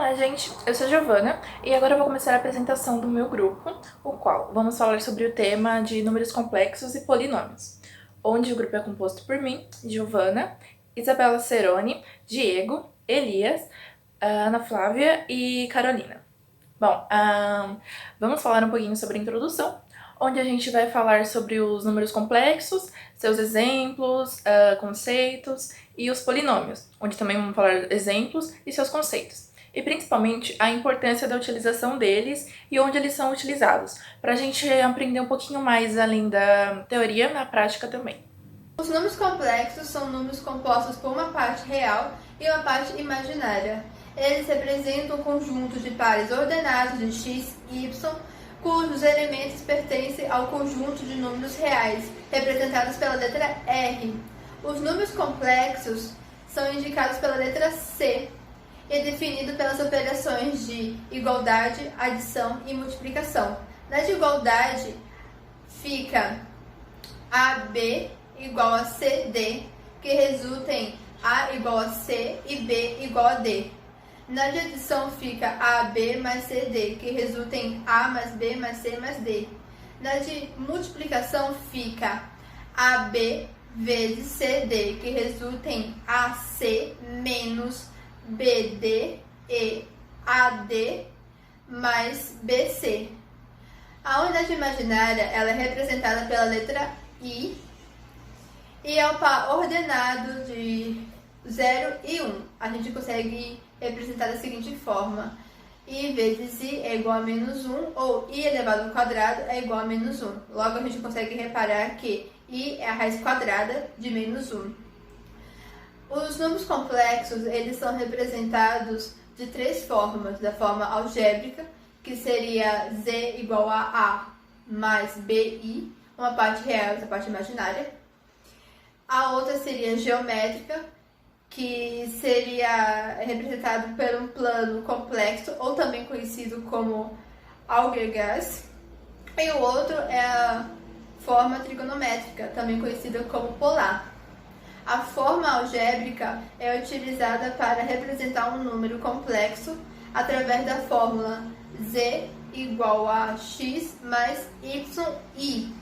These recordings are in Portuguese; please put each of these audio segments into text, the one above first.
Olá, gente! Eu sou a Giovana e agora eu vou começar a apresentação do meu grupo, o qual vamos falar sobre o tema de números complexos e polinômios, onde o grupo é composto por mim, Giovana, Isabela Ceroni, Diego, Elias, Ana Flávia e Carolina. Bom, vamos falar um pouquinho sobre a introdução, onde a gente vai falar sobre os números complexos, seus exemplos, conceitos e os polinômios, onde também vamos falar exemplos e seus conceitos. E principalmente a importância da utilização deles e onde eles são utilizados, para a gente aprender um pouquinho mais além da teoria na prática também. Os números complexos são números compostos por uma parte real e uma parte imaginária. Eles representam um conjunto de pares ordenados de x e y, cujos elementos pertencem ao conjunto de números reais, representados pela letra R. Os números complexos são indicados pela letra C e definidos pelas operações de igualdade, adição e multiplicação. Na de igualdade, fica AB igual a CD, que resulta em A igual a C e B igual a D. Na de adição fica AB mais CD, que resulta em A mais B mais C mais D. Na de multiplicação fica AB vezes CD, que resulta em AC menos BD e AD mais BC. A unidade imaginária ela é representada pela letra I e é o par ordenado de 0 e 1. A gente consegue representar da seguinte forma: I vezes I é igual a menos 1, ou I elevado ao quadrado é igual a menos 1. Logo, a gente consegue reparar que I é a raiz quadrada de menos 1. Os números complexos eles são representados de três formas: da forma algébrica, que seria Z igual a A mais BI, uma parte real e outra parte imaginária. A outra seria geométrica, que seria representado por um plano complexo, ou também conhecido como algebraica. E o outro é a forma trigonométrica, também conhecida como polar. A forma algébrica é utilizada para representar um número complexo através da fórmula Z igual a x mais yi,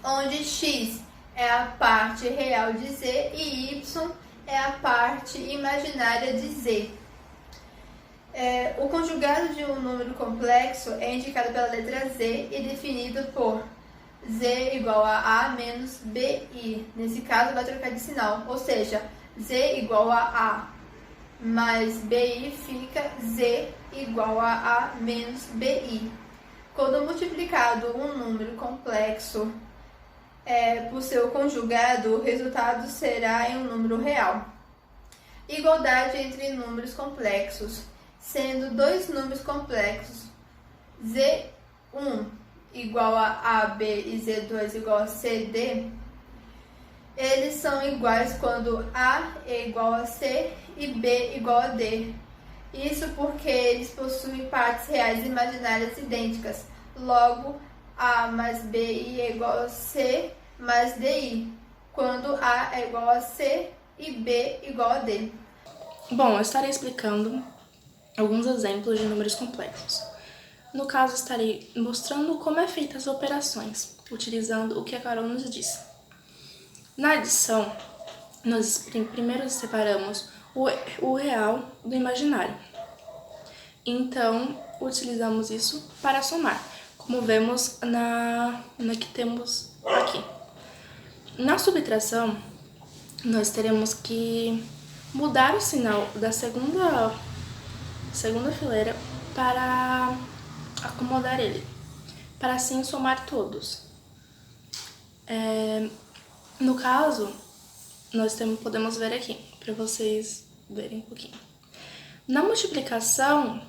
onde x é a parte real de z e y é a parte imaginária de z. O conjugado de um número complexo é indicado pela letra Z e definido por Z igual a A menos BI. Nesse caso, vai trocar de sinal, ou seja, Z igual a A mais BI fica Z igual a A menos BI. Quando multiplicado um número complexo por seu conjugado, o resultado será em um número real. Igualdade entre números complexos. Sendo dois números complexos, Z1 igual a AB e Z2 igual a CD, eles são iguais quando A é igual a C e B igual a D. Isso porque eles possuem partes reais e imaginárias idênticas. Logo, A mais BI é igual a C mais DI, quando A é igual a C e B igual a D. Bom, eu estarei explicando alguns exemplos de números complexos. No caso, estarei mostrando como é feita as operações, utilizando o que a Carol nos disse. Na adição, nós primeiro separamos o real do imaginário. Então, utilizamos isso para somar, como vemos na que temos aqui. Na subtração, nós teremos que mudar o sinal da segunda fileira para acomodar ele, para assim somar todos. No caso, nós podemos ver aqui, para vocês verem um pouquinho. Na multiplicação,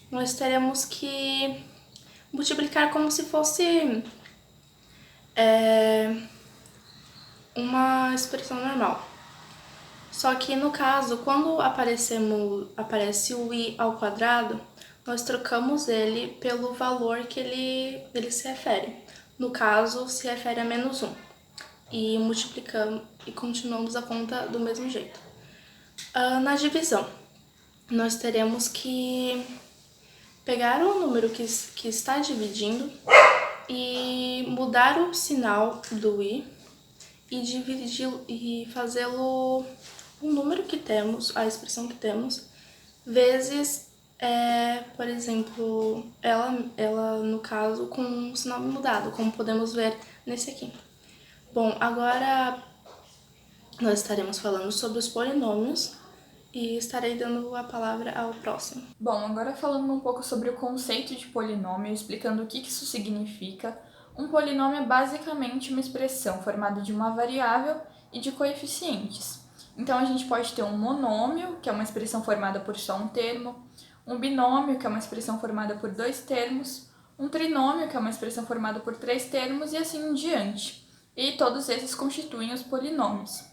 nós teremos que multiplicar como se fosse uma expressão normal. Só que no caso, quando aparece o i ao quadrado, nós trocamos ele pelo valor que ele se refere. No caso, se refere a menos 1. E multiplicamos e continuamos a conta do mesmo jeito. Na divisão, nós teremos que pegar o número que está dividindo e mudar o sinal do i e dividi-lo e fazê-lo o número que temos, a expressão que temos, vezes, por exemplo, ela no caso com o sinal mudado, como podemos ver nesse aqui. Bom, agora nós estaremos falando sobre os polinômios e estarei dando a palavra ao próximo. Bom, agora falando um pouco sobre o conceito de polinômio, explicando o que isso significa. Um polinômio é basicamente uma expressão formada de uma variável e de coeficientes. Então a gente pode ter um monômio, que é uma expressão formada por só um termo, um binômio, que é uma expressão formada por 2 termos, um trinômio, que é uma expressão formada por 3 termos, e assim em diante. E todos esses constituem os polinômios.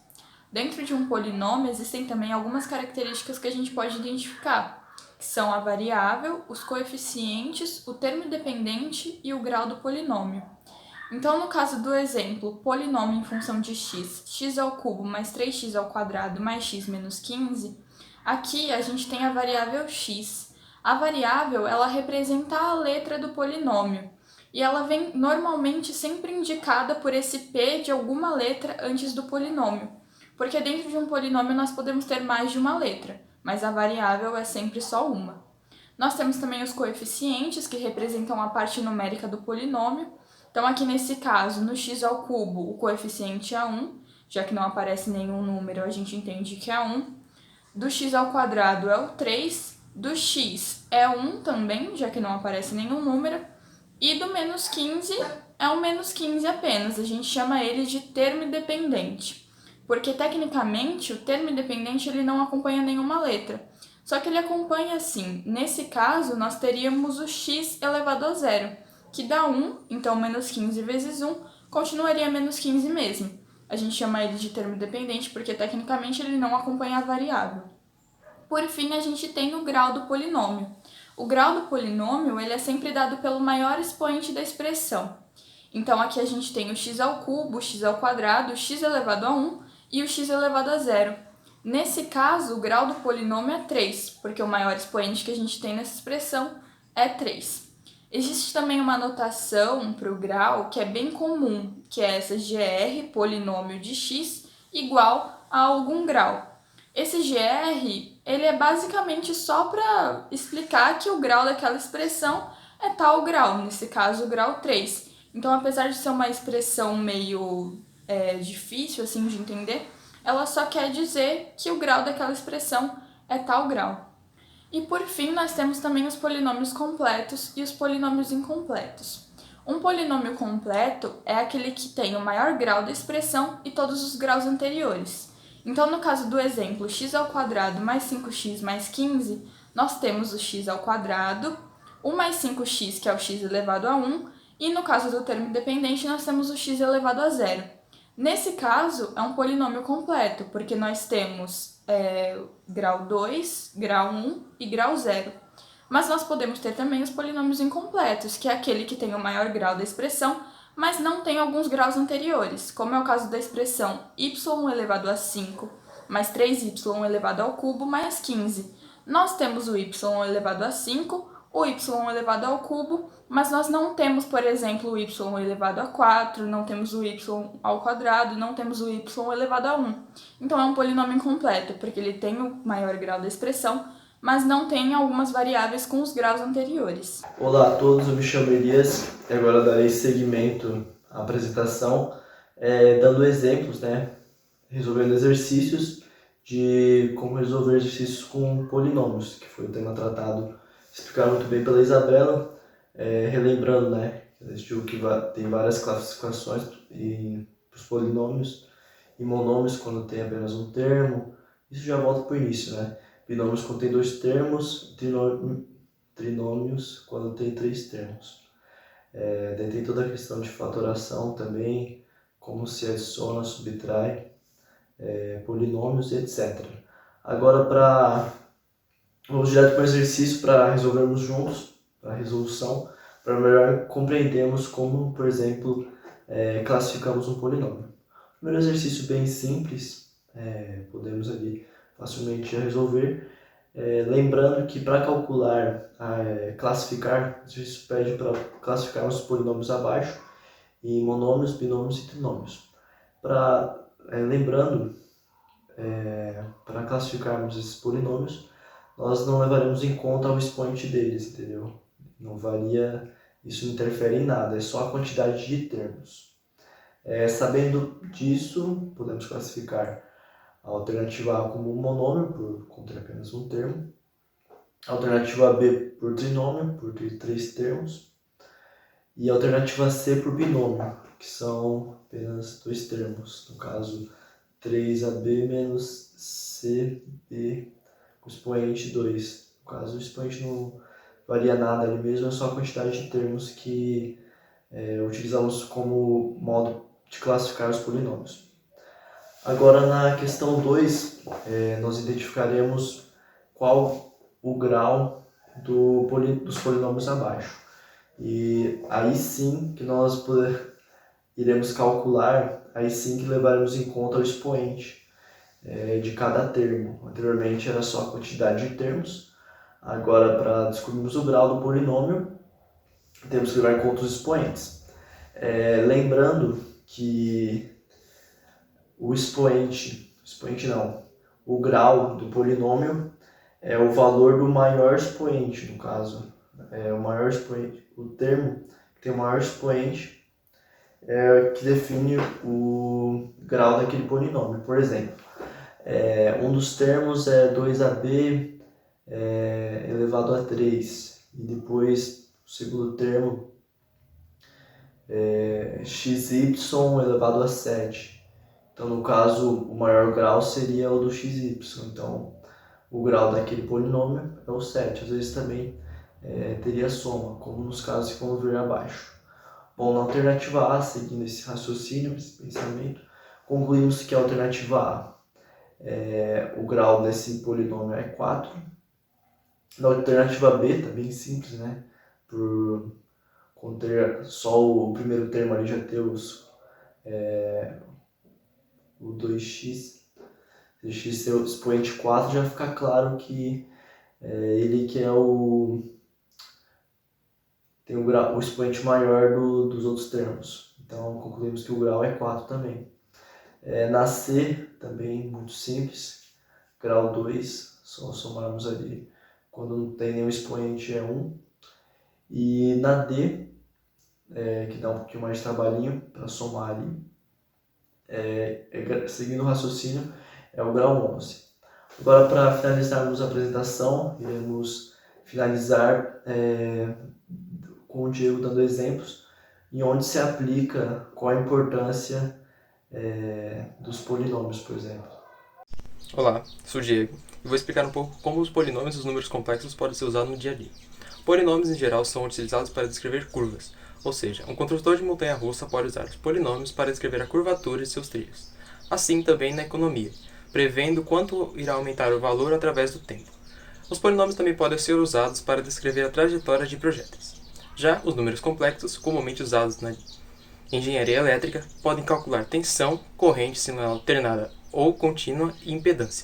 Dentro de um polinômio existem também algumas características que a gente pode identificar, que são a variável, os coeficientes, o termo dependente e o grau do polinômio. Então, no caso do exemplo, polinômio em função de x ao cubo mais 3x ao quadrado mais x menos 15, aqui a gente tem a variável x. A variável, ela representa a letra do polinômio, e ela vem normalmente sempre indicada por esse p de alguma letra antes do polinômio. Porque dentro de um polinômio nós podemos ter mais de uma letra, mas a variável é sempre só uma. Nós temos também os coeficientes, que representam a parte numérica do polinômio. Então aqui nesse caso, no x ao cubo, o coeficiente é 1, já que não aparece nenhum número, a gente entende que é 1. Do x ao quadrado é o 3, do x é 1 também, já que não aparece nenhum número. E do menos 15 é o menos 15 apenas, a gente chama ele de termo independente. Porque, tecnicamente, o termo independente ele não acompanha nenhuma letra. Só que ele acompanha, sim. Nesse caso, nós teríamos o x elevado a zero, que dá 1, então menos 15 vezes 1 continuaria menos 15 mesmo. A gente chama ele de termo dependente porque, tecnicamente, ele não acompanha a variável. Por fim, a gente tem o grau do polinômio. O grau do polinômio ele é sempre dado pelo maior expoente da expressão. Então, aqui a gente tem o x ao cubo, o x ao quadrado, o x elevado a 1, e o x elevado a zero. Nesse caso, o grau do polinômio é 3, porque o maior expoente que a gente tem nessa expressão é 3. Existe também uma notação para o grau que é bem comum, que é essa GR, polinômio de x, igual a algum grau. Esse GR ele é basicamente só para explicar que o grau daquela expressão é tal grau, nesse caso o grau 3. Então, apesar de ser uma expressão meio difícil assim de entender, ela só quer dizer que o grau daquela expressão é tal grau. E por fim, nós temos também os polinômios completos e os polinômios incompletos. Um polinômio completo é aquele que tem o maior grau da expressão e todos os graus anteriores. Então, no caso do exemplo x ao quadrado mais 5x mais 15, nós temos o x ao quadrado, o mais 5x, que é o x elevado a 1, e no caso do termo dependente, nós temos o x elevado a zero. Nesse caso, é um polinômio completo, porque nós temos grau 2, grau 1 e grau 0. Mas nós podemos ter também os polinômios incompletos, que é aquele que tem o maior grau da expressão, mas não tem alguns graus anteriores, como é o caso da expressão y elevado a 5 mais 3y elevado ao cubo mais 15. Nós temos o y elevado a 5, o y elevado ao cubo, mas nós não temos, por exemplo, o y elevado a 4, não temos o y ao quadrado, não temos o y elevado a 1. Então é um polinômio incompleto, porque ele tem o maior grau da expressão, mas não tem algumas variáveis com os graus anteriores. Olá a todos, eu me chamo Elias e agora darei seguimento à apresentação, dando exemplos, resolvendo exercícios de como resolver exercícios com polinômios, que foi o tema tratado, explicado muito bem pela Isabela, relembrando, existiu que tem várias classificações para os polinômios e monômios quando tem apenas um termo. Isso já volta para o início, Binômios quando tem 2 termos, trinômios quando tem 3 termos. Daí tem toda a questão de fatoração também, como se adiciona, subtrai, polinômios, etc. Agora, vamos direto para o exercício para resolvermos juntos, para a resolução, para melhor compreendermos como, por exemplo, classificamos um polinômio. O primeiro exercício bem simples, podemos ali facilmente resolver, Lembrando que para calcular, classificar, o exercício pede para classificar os polinômios abaixo em monômios, binômios e trinômios. Lembrando, para classificarmos esses polinômios, nós não levaremos em conta o expoente deles, entendeu? Não varia, isso não interfere em nada, é só a quantidade de termos. Sabendo disso, podemos classificar a alternativa A como um monômio, por conter apenas um termo, a alternativa B por trinômio, por ter 3 termos, e a alternativa C por binômio, que são apenas 2 termos, no caso 3AB menos CB com expoente 2. No caso, o expoente não varia nada ali mesmo, é só a quantidade de termos que utilizamos como modo de classificar os polinômios. Agora, na questão 2, nós identificaremos qual o grau dos polinômios abaixo. E aí sim que nós iremos calcular, aí sim que levaremos em conta o expoente de cada termo. Anteriormente era só a quantidade de termos, agora para descobrirmos o grau do polinômio, temos que levar em conta os expoentes. Lembrando que o grau do polinômio é o valor do maior expoente, no caso. O maior expoente, o termo que tem o maior expoente que define o grau daquele polinômio. Por exemplo, um dos termos é 2AB elevado a 3, e depois o segundo termo é xy elevado a 7. Então, no caso, o maior grau seria o do xy. Então, o grau daquele polinômio é o 7. Às vezes também teria soma, como nos casos que vamos ver abaixo. Bom, na alternativa A, seguindo esse raciocínio, esse pensamento, concluímos que a alternativa A, o grau desse polinômio é 4. Na alternativa B, tá bem simples, né? Por conter só o primeiro termo ali, já ter o 2x, se x ser o expoente 4, já fica claro que ele que tem o expoente maior dos outros termos. Então, concluímos que o grau é 4 também. Na C, também muito simples, grau 2, só somarmos ali, quando não tem nenhum expoente é 1. E na D, que dá um pouquinho mais de trabalhinho para somar ali, seguindo o raciocínio, é o grau 11. Agora, para finalizarmos a apresentação, iremos finalizar com o Diego dando exemplos em onde se aplica qual a importância dos polinômios, por exemplo. Olá, sou o Diego e vou explicar um pouco como os polinômios e os números complexos podem ser usados no dia a dia. Polinômios, em geral, são utilizados para descrever curvas, ou seja, um construtor de montanha-russa pode usar os polinômios para descrever a curvatura de seus trilhos. Assim também na economia, prevendo quanto irá aumentar o valor através do tempo. Os polinômios também podem ser usados para descrever a trajetória de projéteis. Já os números complexos, comumente usados na engenharia elétrica, podem calcular tensão, corrente sinal alternada ou contínua e impedância.